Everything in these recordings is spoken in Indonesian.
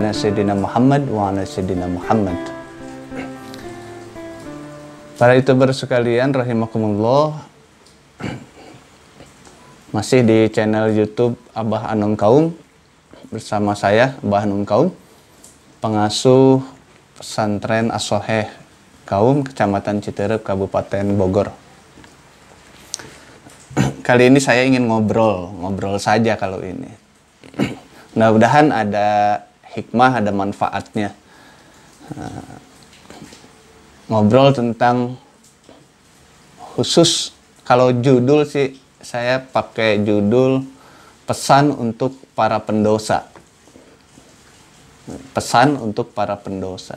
ala sayyidina Muhammad wa ala sayyidina Muhammad. Para youtuber sekalian rahimakumullah, masih di channel YouTube Abah Anum Kaum bersama saya Abah Anum Kaum, pengasuh pesantren As-Soheh Kaum, Kecamatan Citerep, Kabupaten Bogor. Kali ini saya ingin ngobrol saja kalau ini. Mudah-mudahan ada hikmah, ada manfaatnya. Ngobrol tentang, khusus kalau judul sih saya pakai judul pesan untuk para pendosa. Pesan untuk para pendosa.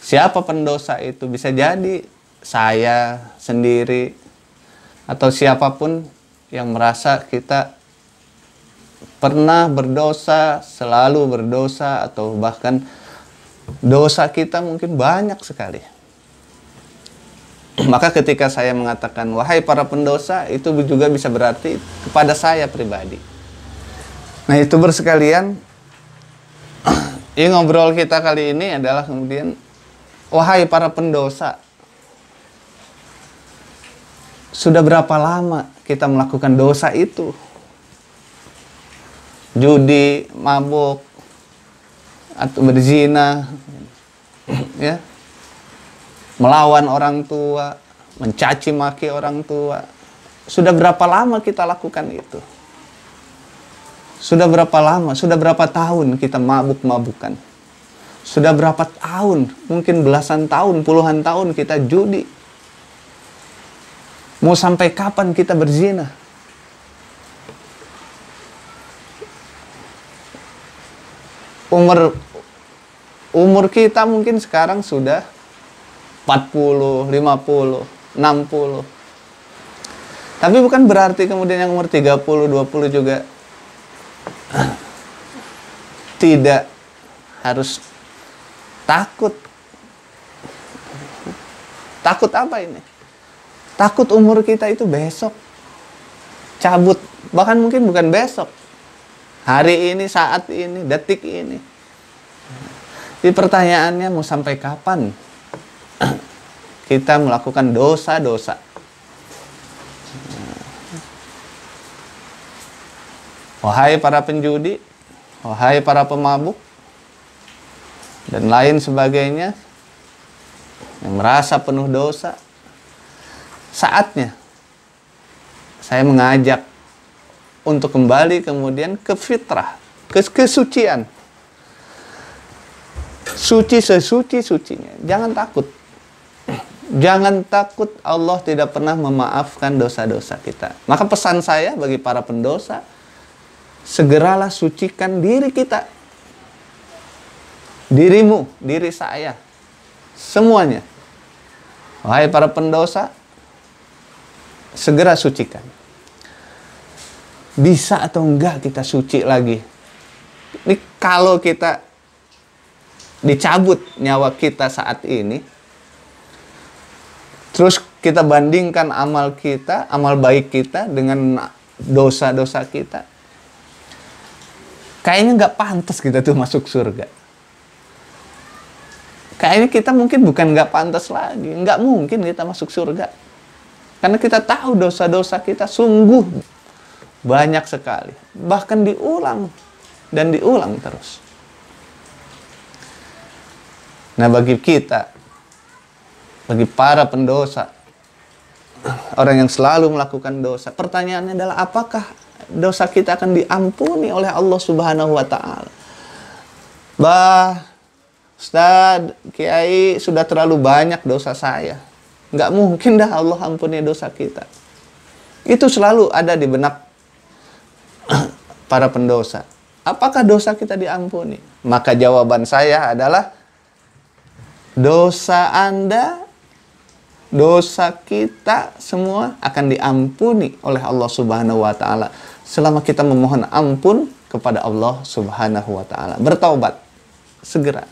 Siapa pendosa itu? Bisa jadi saya sendiri atau siapapun yang merasa kita pernah berdosa, selalu berdosa, atau bahkan dosa kita mungkin banyak sekali. Maka ketika saya mengatakan wahai para pendosa, itu juga bisa berarti kepada saya pribadi. Nah, itu bersekalian, ngobrol kita kali ini adalah kemudian wahai para pendosa, sudah berapa lama kita melakukan dosa itu? Judi, mabuk, atau berzina, ya, melawan orang tua, mencaci maki orang tua. Sudah berapa lama kita lakukan itu? Sudah berapa lama? Sudah berapa tahun kita mabuk-mabukan? Sudah berapa tahun? Mungkin belasan tahun, puluhan tahun kita judi. Mau sampai kapan kita berzina? Umur kita mungkin sekarang sudah 40, 50, 60. Tapi bukan berarti kemudian yang umur 30, 20 juga tidak harus takut. Takut apa ini? Takut umur kita itu besok cabut. Bahkan mungkin bukan besok, hari ini, saat ini, detik ini. Jadi pertanyaannya, mau sampai kapan kita melakukan dosa-dosa? Wahai para penjudi, wahai para pemabuk, dan lain sebagainya yang merasa penuh dosa, saatnya saya mengajak untuk kembali kemudian ke fitrah, ke kesucian. Suci sesuci-sucinya. Jangan takut. Jangan takut, Allah tidak pernah memaafkan dosa-dosa kita. Maka pesan saya bagi para pendosa, segeralah sucikan diri kita. Dirimu, diri saya, semuanya. Wahai para pendosa, segera sucikan. Bisa atau enggak kita suci lagi? Ini kalau kita dicabut nyawa kita saat ini, terus kita bandingkan amal kita, amal baik kita dengan dosa-dosa kita, kayaknya nggak pantas kita tuh masuk surga. Kayaknya kita mungkin bukan nggak pantas lagi, nggak mungkin kita masuk surga. Karena kita tahu dosa-dosa kita sungguh banyak sekali. Bahkan diulang dan diulang terus. Nah, bagi kita, bagi para pendosa, orang yang selalu melakukan dosa, pertanyaannya adalah apakah dosa kita akan diampuni oleh Allah Subhanahu wa Ta'ala? Ustaz, Kiai, sudah terlalu banyak dosa saya. Nggak mungkin dah Allah ampuni dosa kita. Itu selalu ada di benak para pendosa. Apakah dosa kita diampuni? Maka jawaban saya adalah, dosa Anda, dosa kita semua akan diampuni oleh Allah Subhanahu wa Ta'ala selama kita memohon ampun kepada Allah Subhanahu wa Ta'ala. Bertaubat segera.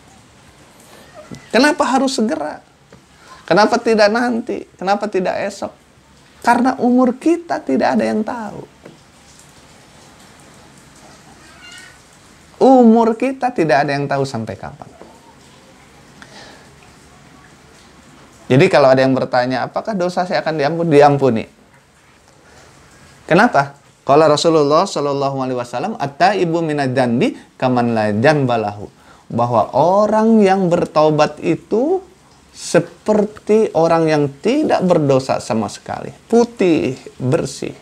Kenapa harus segera? Kenapa tidak nanti? Kenapa tidak esok? Karena umur kita tidak ada yang tahu. Umur kita tidak ada yang tahu sampai kapan. Jadi kalau ada yang bertanya, apakah dosa saya akan diampuni? Diampuni. Kenapa? Qala Rasulullah sallallahu alaihi wasallam, at-taibu minadz-dzanbi kaman la dzanbalahu. Bahwa orang yang bertaubat itu seperti orang yang tidak berdosa sama sekali. Putih, bersih.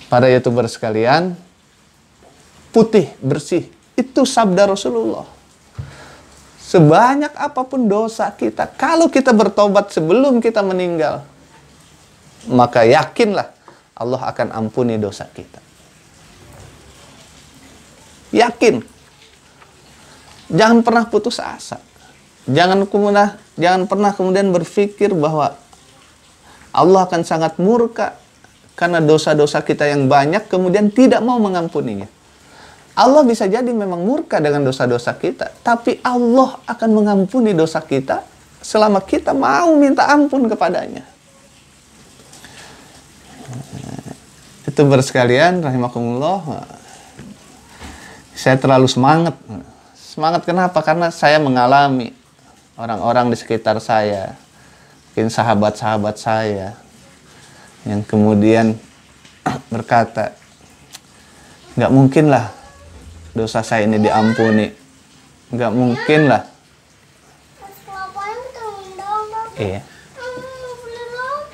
Para YouTuber sekalian, putih, bersih. Itu sabda Rasulullah. Sebanyak apapun dosa kita, kalau kita bertobat sebelum kita meninggal, maka yakinlah Allah akan ampuni dosa kita. Yakin. Jangan pernah putus asa. Jangan pernah kemudian berpikir bahwa Allah akan sangat murka karena dosa-dosa kita yang banyak kemudian tidak mau mengampuninya. Allah bisa jadi memang murka dengan dosa-dosa kita, tapi Allah akan mengampuni dosa kita selama kita mau minta ampun kepadanya. Itu bersekalian, rahimakumullah. Saya terlalu semangat. Semangat kenapa? Karena saya mengalami orang-orang di sekitar saya, mungkin sahabat-sahabat saya, yang kemudian berkata, nggak mungkin lah dosa saya ini diampuni. Nggak mungkin lah. Iya.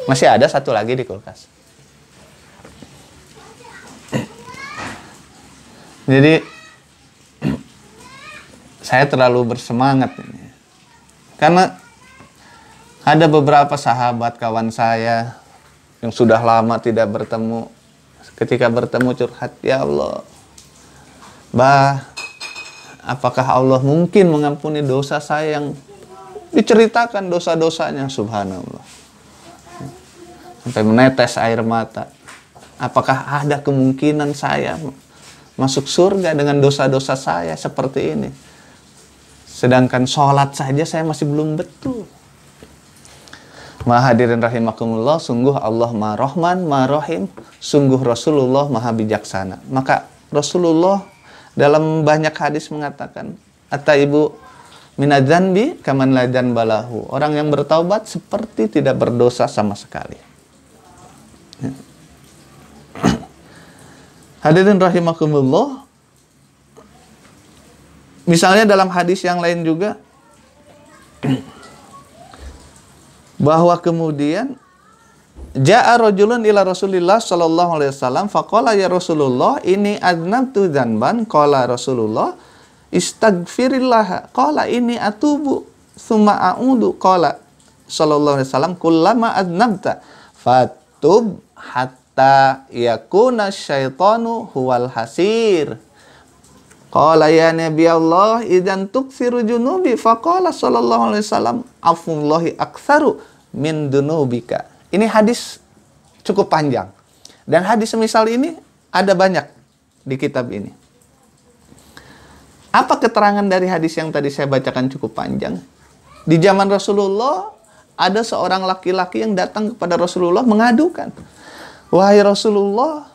Masih ada satu lagi di kulkas. Jadi saya terlalu bersemangat ini. Karena ada beberapa sahabat kawan saya yang sudah lama tidak bertemu. Ketika bertemu curhat, ya Allah, bah, apakah Allah mungkin mengampuni dosa saya yang diceritakan dosa-dosanya, subhanallah. Sampai menetes air mata. Apakah ada kemungkinan saya masuk surga dengan dosa-dosa saya seperti ini? Sedangkan sholat saja saya masih belum betul. Hadirin rahimakumullah, sungguh Allah Maha Rahman, Maha Rahim, sungguh Rasulullah Maha Bijaksana. Maka Rasulullah dalam banyak hadis mengatakan, at-taibu minadz-dzanbi kaman la dzanbalahu. Orang yang bertaubat seperti tidak berdosa sama sekali. Hadirin rahimakumullah, misalnya dalam hadis yang lain juga, bahwa kemudian ja'a rajulun ila Rasulillah sallallahu alaihi wasallam faqala ya Rasulullah inni adnabtu dzanban. Qala Rasulullah istaghfirillah. Qala inni atubu tsumma a'udu. Qala sallallahu alaihi wasallam kullama adnabta fatub hatta yakuna syaitanu huwal hasir. Qala ya Nabi Allah idzan tuksiru junubi. Faqala sallallahu alaihi wasallam afullahi aktsaru min dunubika. Ini hadis cukup panjang. Dan hadis semisal ini ada banyak di kitab ini. Apa keterangan dari hadis yang tadi saya bacakan cukup panjang? Di zaman Rasulullah ada seorang laki-laki yang datang kepada Rasulullah mengadukan, wahai Rasulullah,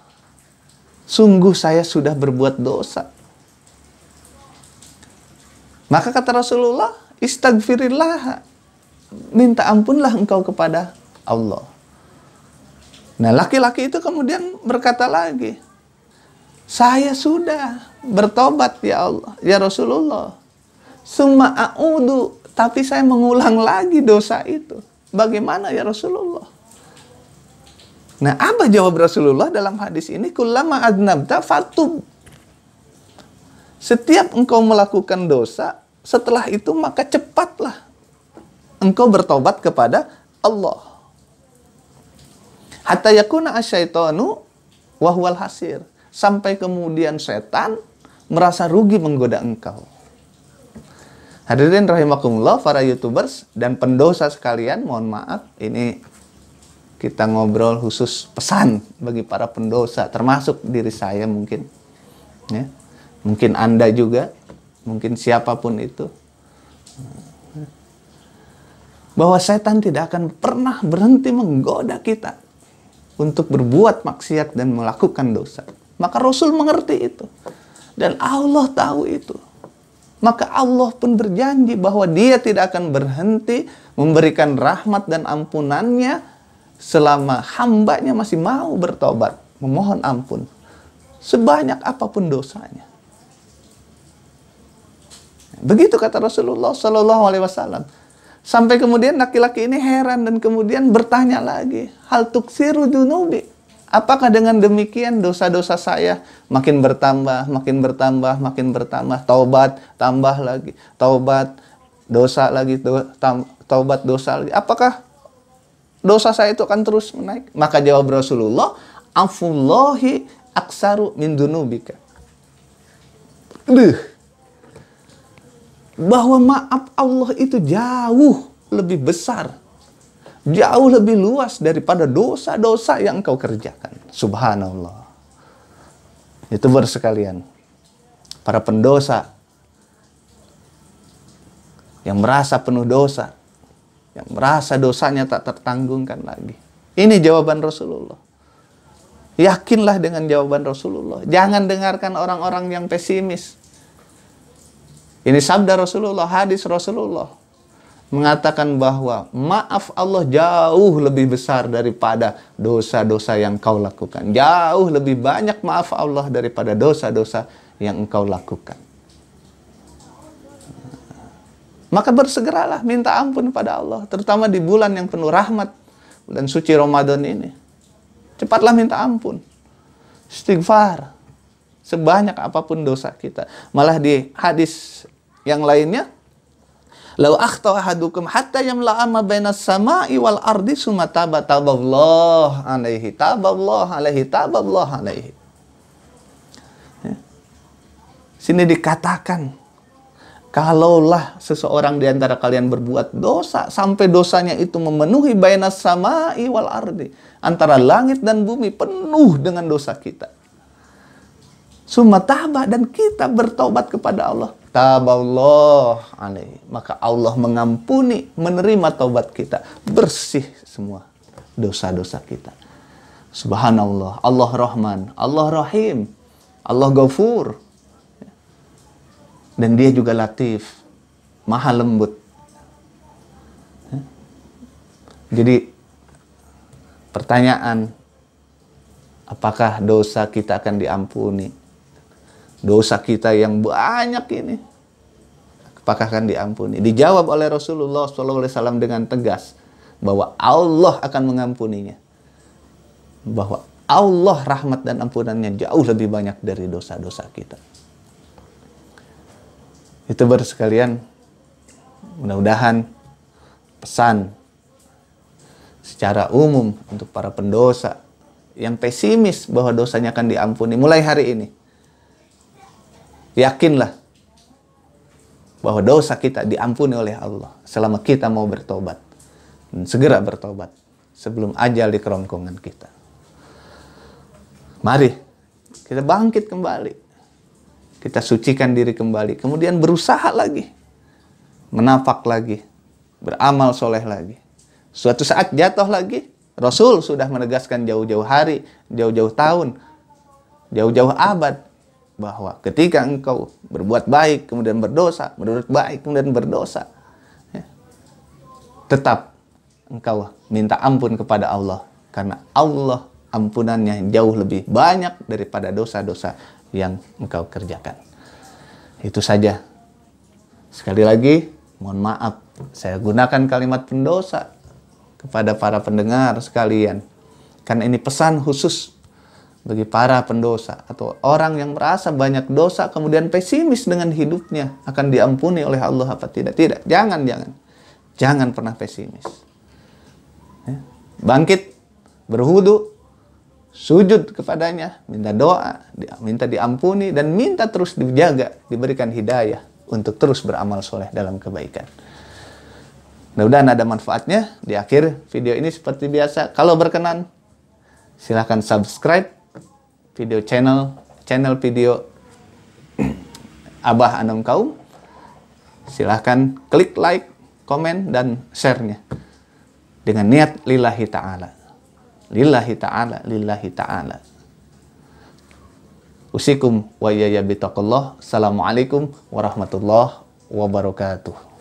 sungguh saya sudah berbuat dosa. Maka kata Rasulullah, istaghfirillah, minta ampunlah engkau kepada Allah. Nah, laki-laki itu kemudian berkata lagi, saya sudah bertobat ya Allah, ya Rasulullah. Summa a'udu, tapi saya mengulang lagi dosa itu. Bagaimana ya Rasulullah? Nah, apa jawab Rasulullah dalam hadis ini? Kullama adnabta fatub. Setiap engkau melakukan dosa, setelah itu maka cepatlah engkau bertobat kepada Allah. Hatta yakuna asyaitanu wa huwal hasir. Sampai kemudian setan merasa rugi menggoda engkau. Hadirin rahimakumullah, para YouTubers dan pendosa sekalian, mohon maaf, ini kita ngobrol khusus pesan bagi para pendosa, termasuk diri saya mungkin. Ya. Mungkin Anda juga, mungkin siapapun itu. Bahwa setan tidak akan pernah berhenti menggoda kita untuk berbuat maksiat dan melakukan dosa. Maka Rasul mengerti itu. Dan Allah tahu itu. Maka Allah pun berjanji bahwa Dia tidak akan berhenti memberikan rahmat dan ampunannya selama hambanya masih mau bertobat, memohon ampun, sebanyak apapun dosanya. Begitu kata Rasulullah Shallallahu Alaihi Wasallam. Sampai kemudian laki-laki ini heran dan kemudian bertanya lagi, hal tuksiru dunubi, apakah dengan demikian dosa-dosa saya makin bertambah, makin bertambah, makin bertambah, taubat tambah lagi, taubat dosa lagi, taubat dosa lagi, apakah dosa saya itu akan terus menaik? Maka jawab Rasulullah, afullahi aksaru min dunubika. Bahwa maaf Allah itu jauh lebih besar, jauh lebih luas daripada dosa-dosa yang engkau kerjakan. Subhanallah. Itu bersekalian, para pendosa yang merasa penuh dosa, yang merasa dosanya tak tertanggungkan lagi. Ini jawaban Rasulullah. Yakinlah dengan jawaban Rasulullah. Jangan dengarkan orang-orang yang pesimis. Ini sabda Rasulullah, hadis Rasulullah. Mengatakan bahwa maaf Allah jauh lebih besar daripada dosa-dosa yang kau lakukan. Jauh lebih banyak maaf Allah daripada dosa-dosa yang engkau lakukan. Maka bersegeralah minta ampun pada Allah. Terutama di bulan yang penuh rahmat. Bulan suci Ramadan ini. Cepatlah minta ampun. Istighfar. Sebanyak apapun dosa kita. Malah di hadis yang lainnya, lau akhta ahadukum hatta yamla'a ma bainas sama'i wal ardi summa taballah alaihi taballah alaihi. Sini dikatakan, kalaulah seseorang di antara kalian berbuat dosa sampai dosanya itu memenuhi bainas sama'i wal ardi, antara langit dan bumi penuh dengan dosa kita. Summa taba, dan kita bertobat kepada Allah. Taballah alaihi, maka Allah mengampuni, menerima taubat kita, bersih semua dosa-dosa kita. Subhanallah, Allah Rahman, Allah Rahim, Allah Ghafur, dan Dia juga Latif, Maha lembut. Jadi pertanyaan, apakah dosa kita akan diampuni? Dosa kita yang banyak ini, apakah akan diampuni? Dijawab oleh Rasulullah SAW dengan tegas bahwa Allah akan mengampuninya. Bahwa Allah rahmat dan ampunannya jauh lebih banyak dari dosa-dosa kita. Itu bersekalian, mudah-mudahan pesan secara umum untuk para pendosa yang pesimis bahwa dosanya akan diampuni mulai hari ini. Yakinlah bahwa dosa kita diampuni oleh Allah selama kita mau bertobat. Dan segera bertobat sebelum ajal di kerongkongan kita. Mari kita bangkit kembali. Kita sucikan diri kembali. Kemudian berusaha lagi. Menapak lagi. Beramal soleh lagi. Suatu saat jatuh lagi. Rasul sudah menegaskan jauh-jauh hari, jauh-jauh tahun, jauh-jauh abad, bahwa ketika engkau berbuat baik, kemudian berdosa, berbuat baik, kemudian berdosa, ya, tetap engkau minta ampun kepada Allah. Karena Allah ampunannya jauh lebih banyak daripada dosa-dosa yang engkau kerjakan. Itu saja. Sekali lagi, mohon maaf, saya gunakan kalimat pendosa kepada para pendengar sekalian. Karena ini pesan khusus bagi para pendosa atau orang yang merasa banyak dosa kemudian pesimis dengan hidupnya akan diampuni oleh Allah apa tidak. Tidak, jangan pernah pesimis. Ya. Bangkit, berwudu, sujud kepadanya, minta doa, minta diampuni, dan minta terus dijaga, diberikan hidayah untuk terus beramal soleh dalam kebaikan. Mudah-mudahan ada manfaatnya. Di akhir video ini seperti biasa, kalau berkenan silahkan subscribe video channel video Abah Anom Kaum. Silahkan klik like, komen, dan share-nya dengan niat lillahi ta'ala. Lillahi ta'ala, lillahi ta'ala. Usikum wa iyaya bitaqullah. Assalamualaikum warahmatullahi wabarakatuh.